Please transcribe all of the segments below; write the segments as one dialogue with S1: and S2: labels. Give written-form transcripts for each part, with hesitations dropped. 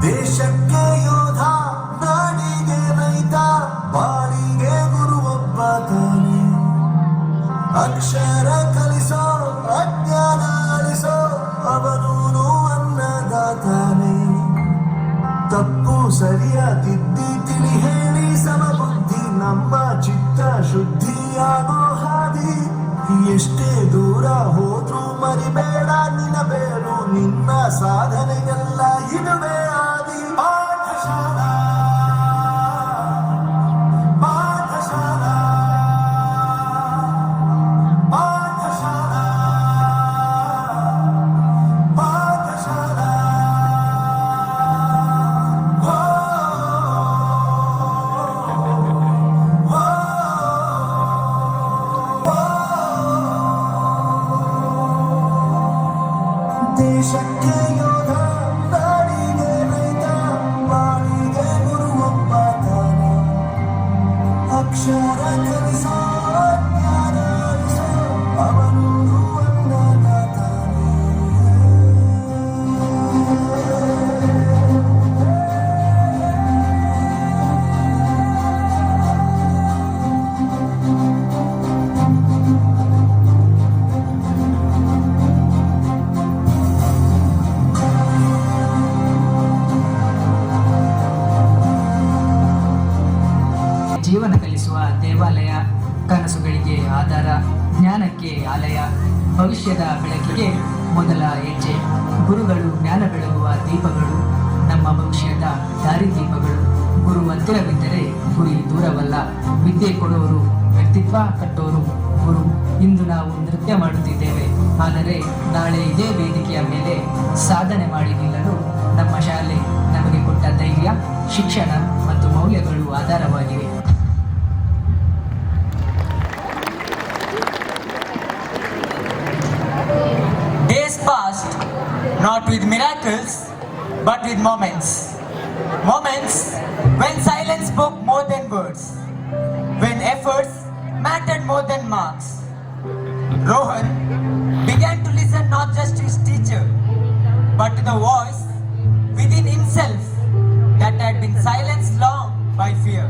S1: ದೇಶಕ್ಕೆ ಯೋಧ, ನಾಡಿಗೆ ರೈತ, ಬಾಳಿಗೆ ಗುರು ಒಬ್ಬ ತಾನೆ. ಅಕ್ಷರ ಕಲಿಸೋ, ಅಜ್ಞಾನ ಅಳಿಸೋ, ಅವನೂನು ಅನ್ನದಾತಾನೆ. ತಪ್ಪು ಸರಿಯ ತಿದ್ದಿ ತಿಳಿ ಹೇಳಿ ಸಮಬುದ್ಧಿ, ನಮ್ಮ ಚಿತ್ತ ಶುದ್ಧಿಯಾಗೋ ಹಾದಿ. ಎಷ್ಟೇ ದೂರ ಹೋದ್ರೂ ಮರಿಬೇಡ ನಿನ್ನ ಬೇರು, ನಿನ್ನ ಸಾಧನೆಗೆಲ್ಲ ಇದುವೇ ಆದಿ. ಪಾಠಶಾಲಾ ಪಾಠಶಾಲಾ ಪಾಠಶಾಲಾ ಪಾಠಶಾಲಾ. ದೇಶಕ್ಕೆ ಯೋಧ, ನಾಡಿಗೆ ರೈತ, ಬಾಳಿಗೆ ಗುರು ಒಬ್ಬ ತಾನೆ. ಅಕ್ಷರ ಕಲಿಸೋ, ಜ್ಞಾನ ಅಳಿಸೋ, ಅವನೂನು ಅನ್ನದಾತಾನೆ.
S2: ಜೀವನ ಕಲಿಸುವ ದೇವಾಲಯ, ಕನಸುಗಳಿಗೆ ಆಧಾರ, ಜ್ಞಾನಕ್ಕೆ ಆಲಯ, ಭವಿಷ್ಯದ ಬೆಳಕಿಗೆ ಮೊದಲ ಹೆಜ್ಜೆ. ಗುರುಗಳು ಜ್ಞಾನ ಬೆಳಗುವ ದೀಪಗಳು, ನಮ್ಮ ಭವಿಷ್ಯದ ದಾರಿದೀಪಗಳು. ಗುರು ಹತ್ತಿರವಿದ್ದರೆ ಗುರಿ ದೂರವಲ್ಲ. ವಿದ್ಯೆ ಕೊಡೋರು, ವ್ಯಕ್ತಿತ್ವ ಕಟ್ಟೋರು ಗುರು. ಇಂದು ನಾವು ನೃತ್ಯ ಮಾಡುತ್ತಿದ್ದೇವೆ, ಆದರೆ ನಾಳೆ ಇದೇ ವೇದಿಕೆಯ ಮೇಲೆ ಸಾಧನೆ ಮಾಡಿ ನಿಲ್ಲಲು ನಮ್ಮ ಶಾಲೆ ನಮಗೆ ಕೊಟ್ಟ ಧೈರ್ಯ, ಶಿಕ್ಷಣ ಮತ್ತು ಮೌಲ್ಯಗಳು ಆಧಾರವಾಗಿವೆ.
S3: Days passed, not with miracles, but with moments. Moments when silence spoke more than words, when efforts mattered more than marks. Rohan began to listen not just to his teacher, but to the voice within himself that had been silenced long by fear.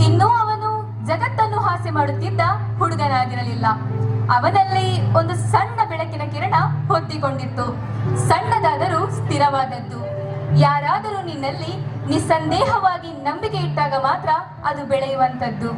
S4: ಇನ್ನೂ ಅವನು ಜಗತ್ತನ್ನು ಹಾಸ್ಯ ಮಾಡುತ್ತಿದ್ದ ಹುಡುಗನಾಗಿರಲಿಲ್ಲ. ಅವನಲ್ಲಿ ಒಂದು ಸಣ್ಣ ಬೆಳಕಿನ ಕಿರಣ ಹೊತ್ತಿಕೊಂಡಿತ್ತು. ಸಣ್ಣದಾದರೂ ಸ್ಥಿರವಾದದ್ದು. ಯಾರಾದರೂ ನಿನ್ನಲ್ಲಿ ನಿಸ್ಸಂದೇಹವಾಗಿ ನಂಬಿಕೆ ಇಟ್ಟಾಗ ಮಾತ್ರ ಅದು ಬೆಳೆಯುವಂಥದ್ದು.